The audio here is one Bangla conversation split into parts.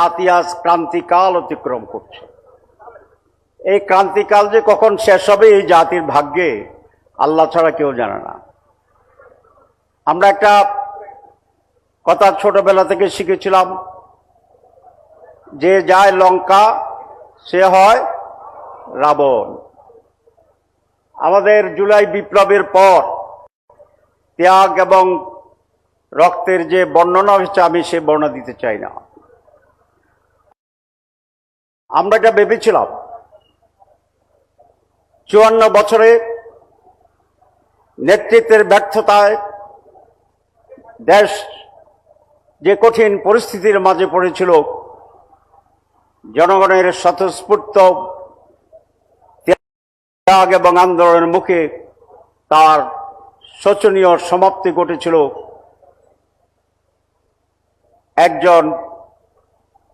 জাতি আজ ক্রান্তিকাল অতিক্রম করছে। এই ক্রান্তিকাল যে কখন শেষ হবে এই জাতির ভাগ্যে আল্লাহ ছাড়া কেউ জানে না। আমরা একটা কথা ছোটবেলা থেকে শিখেছিলাম, যে যায় লঙ্কা সে হয় রাবণ। আমাদের জুলাই বিপ্লবের পর ত্যাগ এবং রক্তের যে বর্ণনা হয়েছে আমি সে বর্ণনা দিতে চাই না। আমরা এটা ভেবেছিলাম 54 বছরে নেতৃত্বের ব্যর্থতায় দেশ যে কঠিন পরিস্থিতির মাঝে পড়েছিল, জনগণের স্বতঃস্ফূর্ত ত্যাগ এবং আন্দোলনের মুখে তার শোচনীয় সমাপ্তি ঘটেছিল। একজন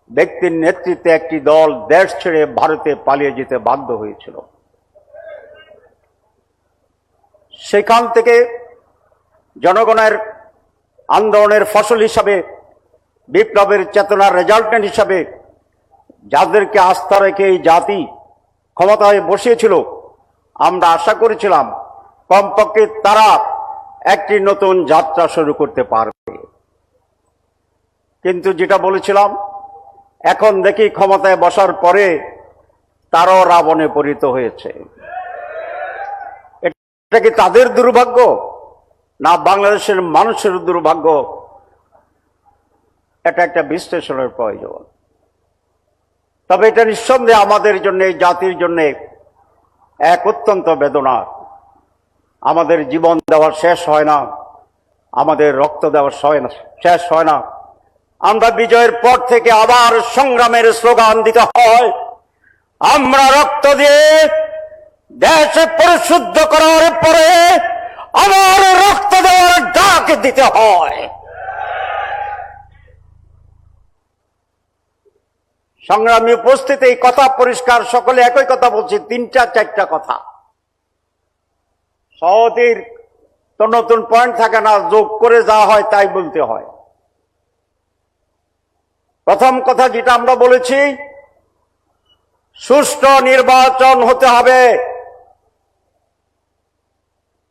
ব্যক্তির নেতৃত্বে একটি দল দেশ ছেড়ে ভারতে পালিয়ে যেতে বাধ্য হয়েছিল। সেখান থেকে জনগণের আন্দোলনের ফসল হিসাবে, বিপ্লবের চেতনার রেজাল্টেন্ট হিসাবে যাদেরকে আস্থা রেখে এই জাতি ক্ষমতায় বসিয়েছিল, আমরা আশা করেছিলাম কমপক্ষে তারা একটি নতুন যাত্রা শুরু করতে পারবে। কিন্তু যেটা বলেছিলাম, এখন দেখি ক্ষমতায় বসার পরে তারাও রাবণে পরিণত হয়েছে। এটা কি তাদের দুর্ভাগ্য না বাংলাদেশের মানুষের দুর্ভাগ্য? এটা একটা বিশ্লেষণের প্রয়োজন। তবে এটা নিঃসন্দেহে আমাদের জন্য, এই জাতির জন্য এক অত্যন্ত বেদনা। আমাদের জীবন দেওয়া শেষ হয় না, আমাদের রক্ত দেওয়া শেষ হয় না। আমরা বিজয়ের পর থেকে আবার সংগ্রামের স্লোগান দিতে হয়। আমরা রক্ত দিয়ে দেশ পরিশুদ্ধ করার পরে আবার রক্ত দেওয়ার ডাক দিতে হয়। সংগ্রামী উপস্থিতি, এই কথা পরিষ্কার, সকলে একই কথা বলছি, 3-4টা কথা। সহজের তো নতুন পয়েন্ট থাকে না, যোগ করে যা হয় তাই বলতে হয়। প্রথম কথা যেটা আমরা বলেছি, সুষ্ঠু নির্বাচন হতে হবে।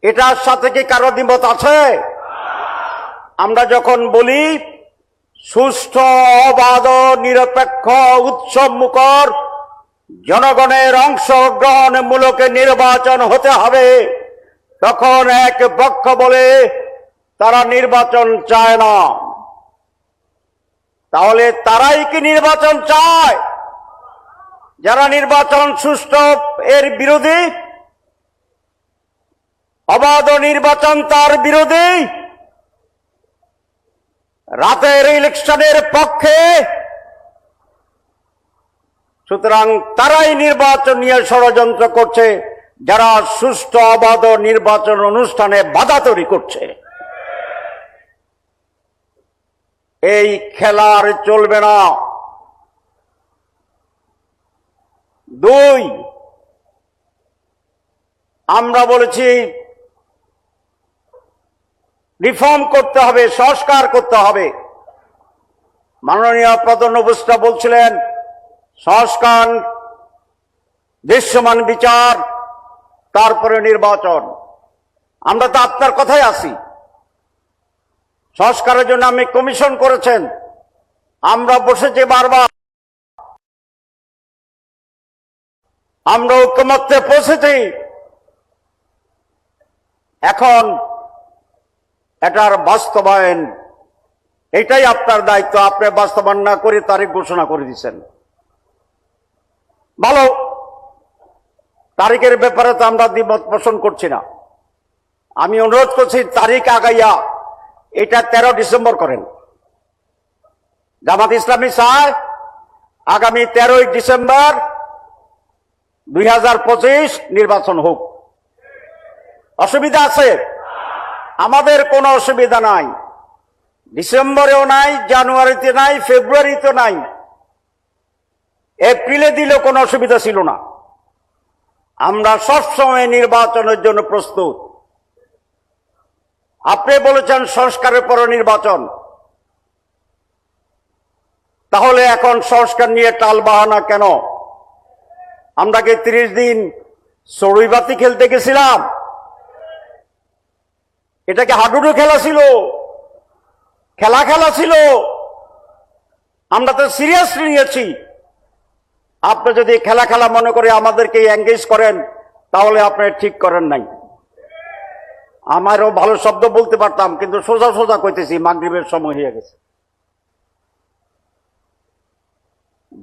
এটার সাথে কি কারো দ্বিমত আছে? আমরা যখন বলি সুষ্ঠু, অবাধ, নিরপেক্ষ, উৎসবমুখর, জনগণের অংশগ্রহণমূলক নির্বাচন হতে হবে, তখন এক পক্ষ বলে তারা নির্বাচন চায় না। তাহলে তারাই কি নির্বাচন চায়? যারা নির্বাচন সুষ্ঠু এর বিরোধী, অবাধ নির্বাচন তার বিরোধী, রাতের ইলেকশনের পক্ষে, সুতরাং তারাই নির্বাচন নিয়ে ষড়যন্ত্র করছে, যারা সুষ্ঠু অবাধ নির্বাচন অনুষ্ঠানে বাধা তৈরি করছে। এই খেলা আর চলবে না। 2, আমরা বলেছি রিফর্ম করতে হবে, সংস্কার করতে হবে। মাননীয় প্রধান উপদেষ্টা বলছিলেন সংস্কার, দৃশ্যমান বিচার, তারপরে নির্বাচন। আমরা তো আপনার কথাই আছি। সংস্কারের জন্য আমি কমিশন করেছেন, আমরা বসেছি বারবার, আমরা ঐকমত্যে পৌঁছেছি। এখন এটার বাস্তবায়ন, এটাই আপনার দায়িত্ব। আপনি বাস্তবায়ন না করে তারিখ ঘোষণা করে দিচ্ছেন, ভালো। তারিখের ব্যাপারে তো আমরা দ্বিমত পোষণ করছি না। আমি অনুরোধ করছি তারিখ আগাইয়া এটা 13 ডিসেম্বর করেন। জামাত ইসলামী চায় আগামী 13 ডিসেম্বর 2025 নির্বাচন হোক। অসুবিধা আছে? আমাদের কোনো অসুবিধা নাই। ডিসেম্বরেও নাই, জানুয়ারিতে নাই, ফেব্রুয়ারিতে নাই, এপ্রিলে দিলেও কোনো অসুবিধা ছিল না। আমরা সবসময় নির্বাচনের জন্য প্রস্তুত। আপনি বলেছেন সংস্কারের পর নির্বাচন, তাহলে এখন সংস্কার নিয়ে টাল বাহানা কেন? আমরা কি 30 দিন চড়ুইবাতি খেলতে গেছিলাম? এটা কি হাডুডু খেলা ছিল? খেলা ছিল? আমরা তো সিরিয়াসলি নিয়েছি। আপনি যদি খেলা মনে করে আমাদেরকে এঙ্গেজ করেন, তাহলে আপনি ঠিক করেন নাই। আমারও ভালো শব্দ বলতে পারতাম, কিন্তু সোজা কইতেছি, মাগরিবের সময় হয়ে গেছে।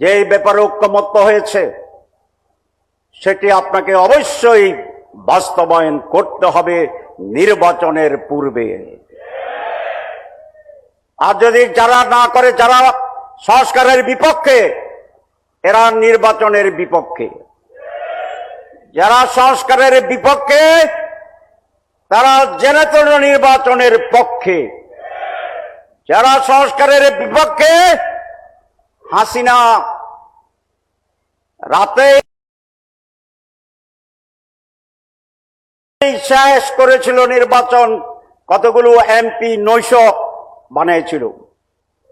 যে ব্যাপারে ঐক্যমত্য হয়েছে সেটি আপনাকে অবশ্যই বাস্তবায়ন করতে হবে নির্বাচনের পূর্বে। আর যদি যারা না করে, যারা সংস্কারের বিপক্ষে, এরা নির্বাচনের বিপক্ষে। যারা সংস্কারের বিপক্ষে তারা জেনে নির্বাচনের পক্ষে। যারা সংস্কারের বিপক্ষে, হাসিনা রাতে শেষ করেছিল নির্বাচন, কতগুলো এমপি 900 বানিয়েছিল।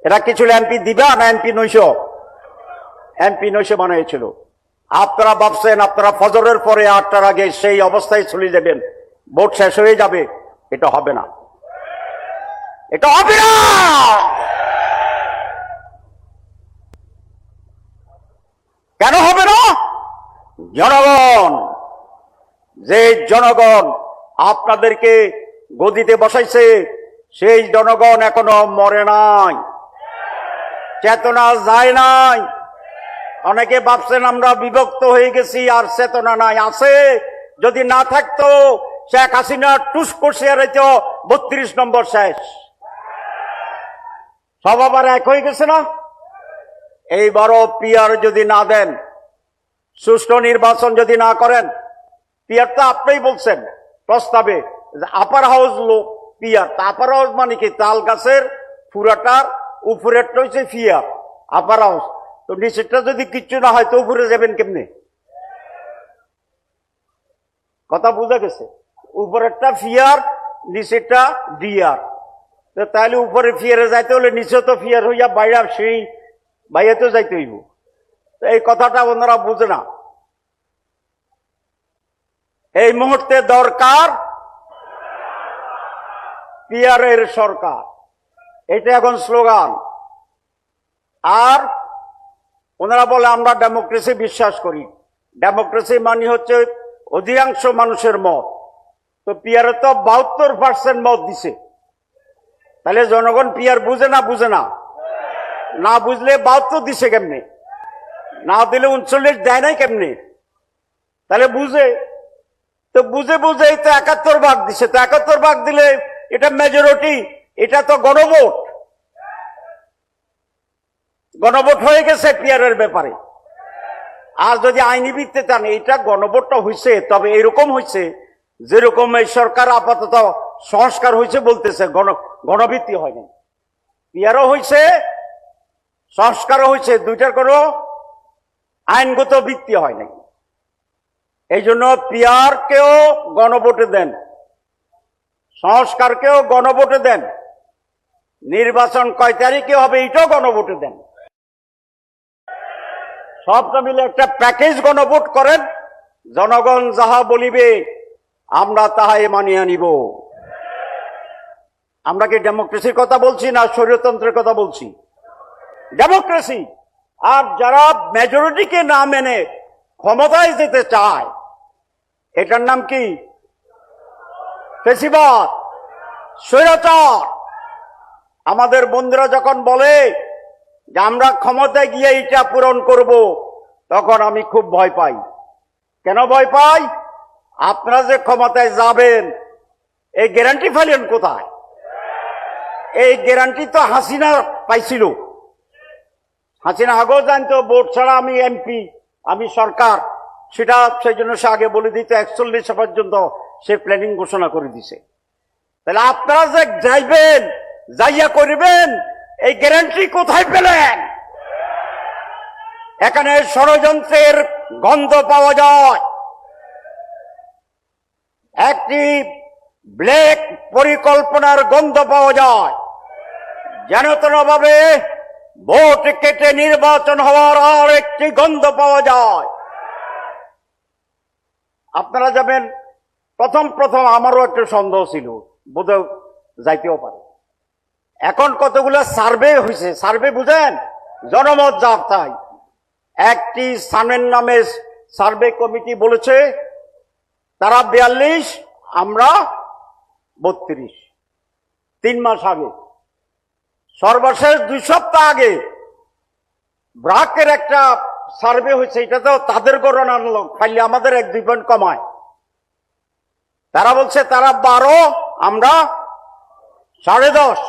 এরা কি ছিল এমপি দিবা না এমপি 900? এমপি 900 বানিয়েছিল। আপনারা ভাবছেন আপনারা ফজরের পরে 8টার আগে সেই অবস্থায় চলে যাবেন, ভোট শেষ হয়ে যাবে। এটা হবে না, এটা হবে না। কেন হবে না? জনগণ, যে জনগণ আপনাদেরকে গদিতে বসাইছে, সেই জনগণ এখনো মরে নাই, চেতনা যায় নাই। অনেকে ভাবছেন আমরা বিভক্ত হয়ে গেছি আর চেতনা নাই। আছে, যদি না থাকতো শেখ হাসিনা টুস করছে আর 32 নম্বর শেষ। সব আবার এক হয়ে গেছে না? এইবারও পিআর যদি না দেন, সুষ্ঠু নির্বাচন যদি না করেন, পিআর তো আপনিই বলছেন প্রস্তাবে, আপার হাউস লোক পিআর। আপার হাউস মানে কি? তাল গাছের পুরাটার উপরেরটা হচ্ছে পিআর, আপার হাউস। তো নিচেরটা যদি কিচ্ছু না হয় তো উপরে যাবেন কেমনে? কথা বুঝা গেছে? উপরেরটা ফিয়ার, নিচেরটা ডিআর। তাহলে উপরে ফিয়ারে যাইতে হলে নিচে তো ফিয়ার হইয়া বাইরে সেই বাইরে তো যাইতে হইব। এই কথাটা ওনারা বুঝে না। এই মুহূর্তে দরকার পিয়ারের সরকার, এটা এখন স্লোগান। আর ওনারা বলে আমরা ডেমোক্রেসি বিশ্বাস করি। ডেমোক্রেসি মানে হচ্ছে অধিকাংশ মানুষের মত। তো পিয়ারে তো 72% মত দিছে। তাহলে জনগণ পিয়ার বুঝে না? বুঝে না? না বুঝলে 72 দিছে কেমনে? না দিলে 39 দেয় নাই কেমনে? তাহলে বুঝে তো বুঝে তো 71 ভাগ দিছে। তো 71 ভাগ দিলে এটা মেজরিটি, এটা তো গণভোট। গণভোট হয়ে গেছে পিয়ারের ব্যাপারে। আর যদি আইনি ভিত্তিতে চান, এটা গণভোটটা হয়েছে, তবে এরকম হয়েছে যেরকম এই সরকার আপাতত সংস্কার হয়েছে বলতেছে, গণভিত্তি হয়নি। পিয়ারও হয়েছে, সংস্কারও হয়েছে, দুইটার কোনো আইনগত ভিত্তি হয় নাই। এই জন্য পিয়ারকেও গণভোটে দেন, সংস্কারকেও গণভোটে দেন, নির্বাচন কয় তারিখে হবে এটাও গণভোটে দেন। সবটা মিলে একটা প্যাকেজ গণভোট করেন। জনগণ যাহা বলিবে আমরা তাহাই মানিয়ে নিব। আমরা কি ডেমোক্রেসির কথা বলছি না স্বৈরতন্ত্রের কথা বলছি? ডেমোক্রেসি। আর যারা মেজরিটিকে না মেনে ক্ষমতায় যেতে চায়, এটার নাম কি? ফ্যাসিবাদ, স্বৈরাচার। আমাদের বন্ধুরা যখন বলে যে আমরা ক্ষমতায় গিয়ে এটা পূরণ করব, তখন আমি খুব ভয় পাই। কেন ভয় পাই? আপনারা যে ক্ষমতায় যাবেন, এই গ্যারান্টি পাইলেন কোথায়? এই গ্যারান্টি তো হাসিনা পাইছিল। হাসিনা আগেও জানতো ভোট ছাড়া আমি এমপি, আমি সরকার, সেটা সেই জন্য সে আগে বলে দিত। 41 পর্যন্ত সে প্ল্যানিং ঘোষণা করে দিছে। তাহলে আপনারা যে যাইবেন, যাইয়া করবেন, এই গ্যারান্টি কোথায় পেলেন? এখানে ষড়যন্ত্রের গন্ধ পাওয়া যায়, একটি ব্ল্যাক পরিকল্পনার গন্ধ পাওয়া যায়। যেন তেনভাবে ভোট কেটে নির্বাচন হওয়ার আর একটি গন্ধ পাওয়া যায়। আপনারা যাবেন, প্রথম প্রথম আমারও একটা সন্দেহ ছিল, বোধহয় যাইতেও পারে। এখন কতগুলো সার্ভে হয়েছে, সার্ভে বুঝেন, জনমত যাচাই। একটি সানের নামে সার্ভে কমিটি বলেছে তারা 42, আমরা 32। 3 মাস আগে, সর্বশেষ 2 সপ্তাহ আগে ব্রাকের একটা সার্ভে হয়েছে, এটা তো তাদের গণনার লোক, খালি আমাদের 1-2 পয়েন্ট কমায়। তারা বলছে তারা 12, আমরা 10.5,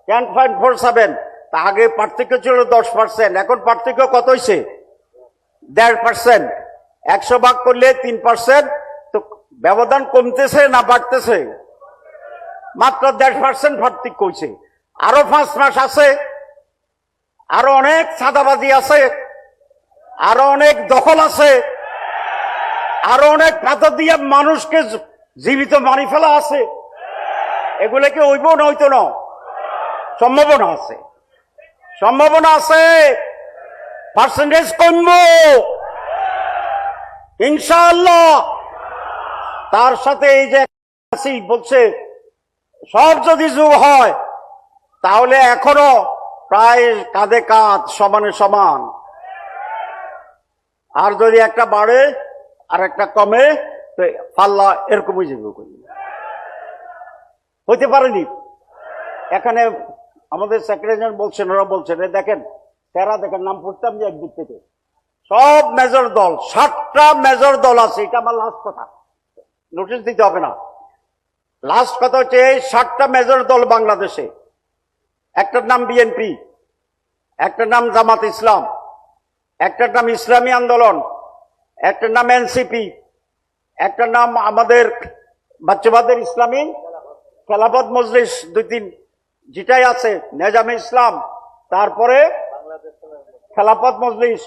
10.47। তা আগে পার্থক্য ছিল 10%, এখন পার্থক্য কত হয়েছে? 1.5%। 100 ভাগ করলে 3%, তো ব্যবধান কমতেছে না বাড়তেছে? মাত্র 1.5% পার্থক্য হয়েছে। আরো 5 মাস আছে, আরো অনেক চাঁদাবাজি আছে, আরো অনেক দখল আছে, আরো অনেক পাথর দিয়ে মানুষকে জীবিত মারি ফেলা আছে। এগুলোকে হইব না, হইতো না? সম্ভাবনা আছে, সম্ভাবনা আছে। পার্সেন্টেজ কমবো ইনশাআল্লাহ। তার সাথে এই যে বলছে সব যদি যোগ হয় তাহলে এখনো প্রায় কাঁধে কাঁধ, সমানে সমান। আর যদি একটা বাড়ে আর একটা কমে, তো পাল্লা এরকমই যাবে। হইতে পারেনি। এখানে আমাদের সেক্রেটারি বলছেন, ওরা বলছেন, দেখেন তেরা, দেখেন নাম পড়তাম যে একদিক থেকে সব মেজর দল, 7টা মেজর দল আছে। এটা আমার লাস্ট কথা, নোটিশ দিতে হবে না। লাস্ট কথা হচ্ছে এই 7টা মেজর দল বাংলাদেশে, একটার নাম বিএনপি, একটার নাম জামাত ইসলাম, একটার নাম ইসলামী আন্দোলন, একটার নাম এনসিপি, একটার নাম আমাদের বাচ্চাবাদের ইসলামী খেলাফত মজলিস, 2-3 যেটাই আছে, নেজামে ইসলাম, তারপরে খেলাফত মজলিস,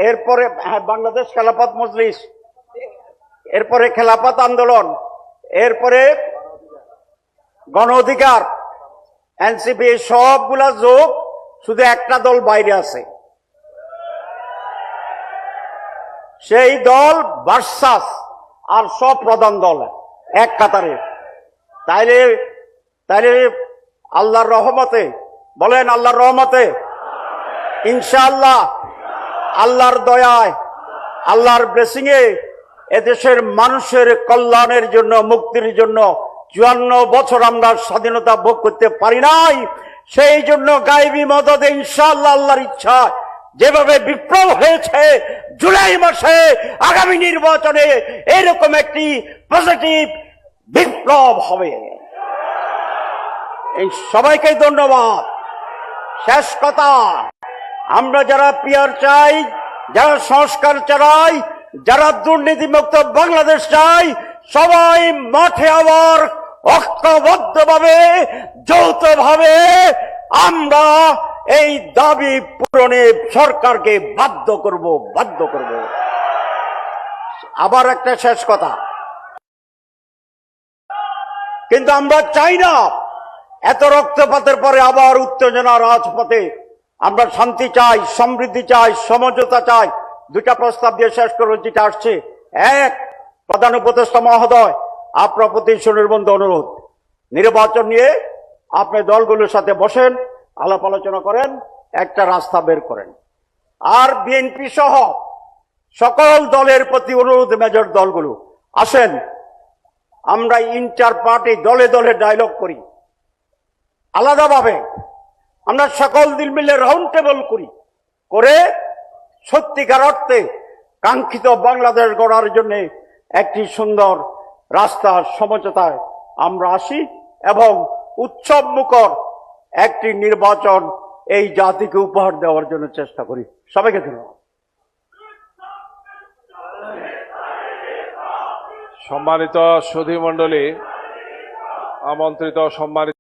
এরপরে বাংলাদেশ খেলাফত মজলিস, এরপরে খেলাফত আন্দোলন, এরপরে গণ অধিকার, এনসিপি, সবগুলা যোগ, শুধু একটা দল বাইরে আছে, সেই দল ভার্সাস আর সব প্রধান দল এক কাতারে। তাইলে তাইলে আল্লাহর রহমতে, বলেন আল্লাহর রহমতে, ইনশাআল্লাহ, আল্লাহর দয়ায়, আল্লাহর ব্লেসিং এ এদেশের মানুষের কল্যাণের জন্য, মুক্তির জন্য 54 বছর আমরা স্বাধীনতা ভোগ করতে পারি নাই। সেই জন্য গায়েবী মদদে ইনশাআল্লাহ, আল্লাহর ইচ্ছা, যেভাবে বিপ্লব হয়েছে জুলাই মাসে, আগামী নির্বাচনে এরকম একটি পজিটিভ বিপ্লব হবে। এই সবাইকে ধন্যবাদ। শেষ কথা, আমরা যারা পিয়ার চাই, যারা সংস্কার চাই, যারা দুর্নীতিমুক্ত বাংলাদেশ চাই, সবাই মাঠে আবার ঐক্যবদ্ধভাবে, যৌথভাবে আমরা এই দাবি পূরণে সরকারকে বাধ্য করব। আবার একটা শেষ কথা, কিন্তু আমরা চাই না এত রক্তপাতের পরে আবার উত্তেজনা রাজপথে। আমরা শান্তি চাই, সমৃদ্ধি চাই, সমঝোতা চাই। 2টা প্রস্তাব দিয়ে শেষ করব যেটা আসছে। এক, প্রধান উপদেষ্টা মহোদয়, আপনার প্রতি সুনির্বন্ধ অনুরোধ, নির্বাচন নিয়ে আপনি দলগুলোর সাথে বসেন, আলাপ আলোচনা করেন, একটা রাস্তা বের করেন। আর বিএনপি সহ সকল দলের প্রতি অনুরোধ, মেজর দলগুলো আসেন, আমরা ইন্টার পার্টি দলে দলে ডায়লগ করি, আলাদাভাবে আমরা সকল দিন মিলে রাউন্ড টেবল করি, করে সত্যিকার অর্থে কাঙ্ক্ষিত বাংলাদেশ গড়ার জন্য একটি সুন্দর রাস্তা, সমঝোতায় আমরা আসি এবং উৎসব মুখর একটি নির্বাচন এই জাতিকে উপহার দেওয়ার জন্য চেষ্টা করি। সবাইকে ধন্যবাদ। সম্মানিত সুধী মণ্ডলী, আমন্ত্রিত সম্মানিত